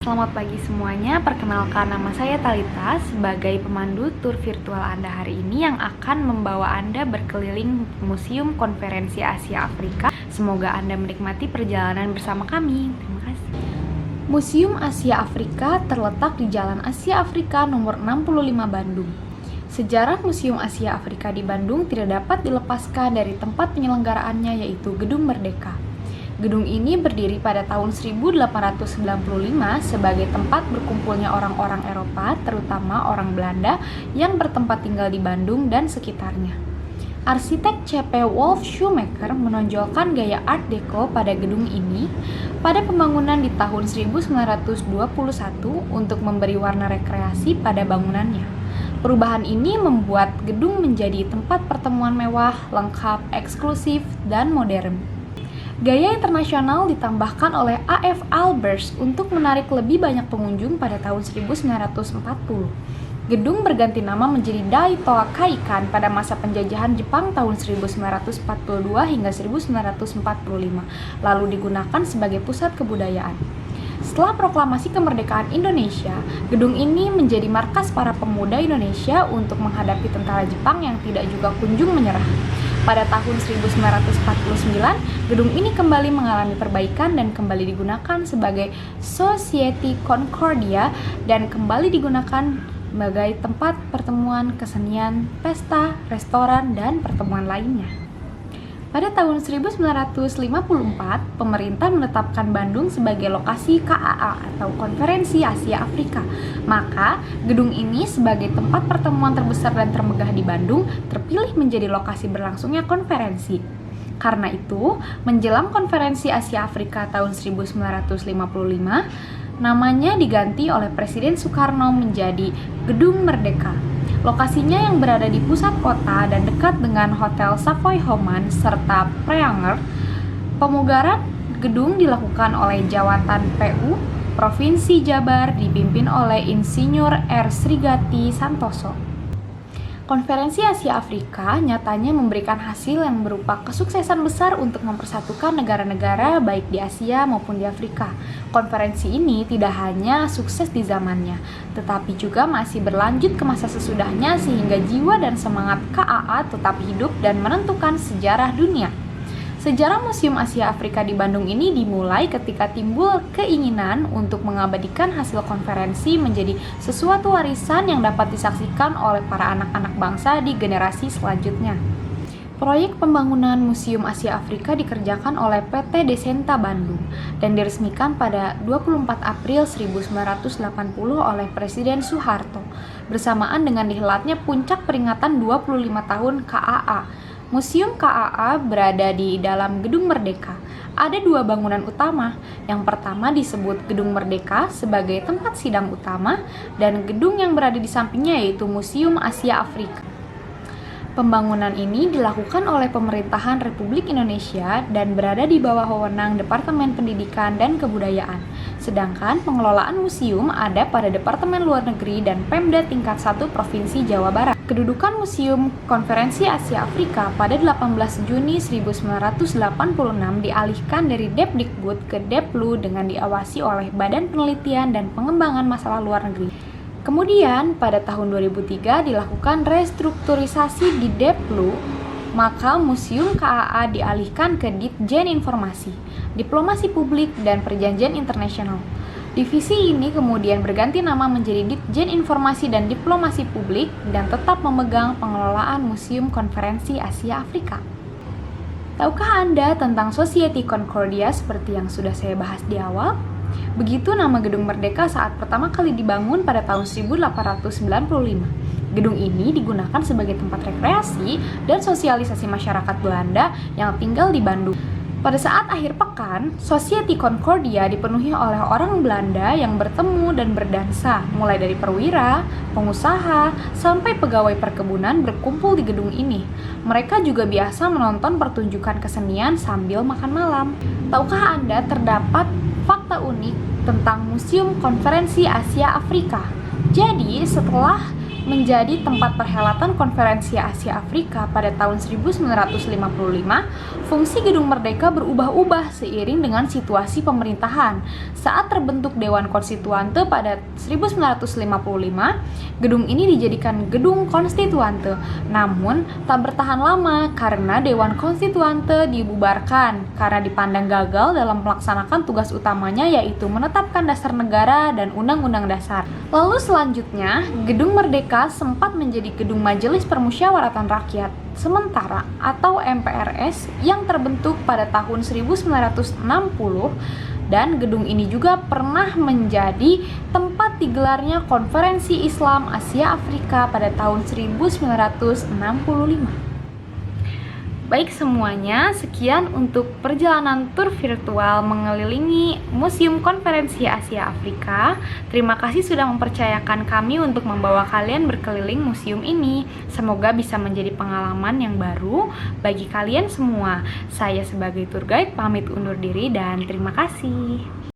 Selamat pagi semuanya, perkenalkan nama saya Talita sebagai pemandu tur virtual Anda hari ini yang akan membawa Anda berkeliling Museum Konferensi Asia Afrika. Semoga Anda menikmati perjalanan bersama kami. Terima kasih. Museum Asia Afrika terletak di Jalan Asia Afrika nomor 65 Bandung. Sejarah Museum Asia Afrika di Bandung tidak dapat dilepaskan dari tempat penyelenggaraannya, yaitu Gedung Merdeka. Gedung ini berdiri pada tahun 1895 sebagai tempat berkumpulnya orang-orang Eropa, terutama orang Belanda yang bertempat tinggal di Bandung dan sekitarnya. Arsitek C.P. Wolf Schumacher menonjolkan gaya Art Deco pada gedung ini pada pembangunan di tahun 1921 untuk memberi warna rekreasi pada bangunannya. Perubahan ini membuat gedung menjadi tempat pertemuan mewah, lengkap, eksklusif, dan modern. Gaya internasional ditambahkan oleh A.F. Albers untuk menarik lebih banyak pengunjung pada tahun 1940. Gedung berganti nama menjadi Dai Toa Kaikan pada masa penjajahan Jepang tahun 1942 hingga 1945, lalu digunakan sebagai pusat kebudayaan. Setelah proklamasi kemerdekaan Indonesia, gedung ini menjadi markas para pemuda Indonesia untuk menghadapi tentara Jepang yang tidak juga kunjung menyerah. Pada tahun 1949, gedung ini kembali mengalami perbaikan dan kembali digunakan sebagai Society Concordia dan kembali digunakan sebagai tempat pertemuan kesenian, pesta, restoran, dan pertemuan lainnya. Pada tahun 1954, pemerintah menetapkan Bandung sebagai lokasi KAA atau Konferensi Asia Afrika. Maka, gedung ini sebagai tempat pertemuan terbesar dan termegah di Bandung terpilih menjadi lokasi berlangsungnya konferensi. Karena itu, menjelang Konferensi Asia Afrika tahun 1955, namanya diganti oleh Presiden Soekarno menjadi Gedung Merdeka. Lokasinya yang berada di pusat kota dan dekat dengan Hotel Savoy Homan serta Preanger. Pemugaran gedung dilakukan oleh Jawatan PU Provinsi Jabar dipimpin oleh Insinyur R. Srigati Santoso. Konferensi Asia Afrika nyatanya memberikan hasil yang berupa kesuksesan besar untuk mempersatukan negara-negara baik di Asia maupun di Afrika. Konferensi ini tidak hanya sukses di zamannya, tetapi juga masih berlanjut ke masa sesudahnya sehingga jiwa dan semangat KAA tetap hidup dan menentukan sejarah dunia. Sejarah Museum Asia Afrika di Bandung ini dimulai ketika timbul keinginan untuk mengabadikan hasil konferensi menjadi sesuatu warisan yang dapat disaksikan oleh para anak-anak bangsa di generasi selanjutnya. Proyek pembangunan Museum Asia Afrika dikerjakan oleh PT Desenta Bandung dan diresmikan pada 24 April 1980 oleh Presiden Soeharto bersamaan dengan dihelatnya puncak peringatan 25 tahun KAA. Museum KAA berada di dalam Gedung Merdeka. Ada dua bangunan utama. Yang pertama disebut Gedung Merdeka sebagai tempat sidang utama dan gedung yang berada di sampingnya yaitu Museum Asia Afrika. Pembangunan ini dilakukan oleh pemerintahan Republik Indonesia dan berada di bawah wewenang Departemen Pendidikan dan Kebudayaan. Sedangkan pengelolaan museum ada pada Departemen Luar Negeri dan Pemda tingkat 1 Provinsi Jawa Barat. Kedudukan Museum Konferensi Asia Afrika pada 18 Juni 1986 dialihkan dari Depdikbud ke Deplu dengan diawasi oleh Badan Penelitian dan Pengembangan Masalah Luar Negeri. Kemudian pada tahun 2003 dilakukan restrukturisasi di Deplu, maka Museum KAA dialihkan ke Ditjen Informasi, Diplomasi Publik, dan Perjanjian Internasional. Divisi ini kemudian berganti nama menjadi Ditjen Informasi dan Diplomasi Publik dan tetap memegang pengelolaan Museum Konferensi Asia Afrika. Tahukah Anda tentang Society Concordia seperti yang sudah saya bahas di awal? Begitu nama Gedung Merdeka saat pertama kali dibangun pada tahun 1895. Gedung ini digunakan sebagai tempat rekreasi dan sosialisasi masyarakat Belanda yang tinggal di Bandung. Pada saat akhir pekan, Society Concordia dipenuhi oleh orang Belanda yang bertemu dan berdansa, mulai dari perwira, pengusaha, sampai pegawai perkebunan berkumpul di gedung ini. Mereka juga biasa menonton pertunjukan kesenian sambil makan malam. Tahukah Anda terdapat fakta unik tentang Museum Konferensi Asia Afrika? Jadi, setelah menjadi tempat perhelatan Konferensi Asia Afrika pada tahun 1955, fungsi Gedung Merdeka berubah-ubah seiring dengan situasi pemerintahan. Saat terbentuk Dewan Konstituante pada 1955, gedung ini dijadikan Gedung Konstituante. Namun, tak bertahan lama karena Dewan Konstituante dibubarkan karena dipandang gagal dalam melaksanakan tugas utamanya, yaitu menetapkan dasar negara dan undang-undang dasar. Lalu selanjutnya, Gedung Merdeka sempat menjadi Gedung Majelis Permusyawaratan Rakyat Sementara atau MPRS yang terbentuk pada tahun 1960, dan gedung ini juga pernah menjadi tempat digelarnya Konferensi Islam Asia Afrika pada tahun 1965. Baik semuanya, sekian untuk perjalanan tur virtual mengelilingi Museum Konferensi Asia Afrika. Terima kasih sudah mempercayakan kami untuk membawa kalian berkeliling museum ini. Semoga bisa menjadi pengalaman yang baru bagi kalian semua. Saya sebagai tour guide pamit undur diri dan terima kasih.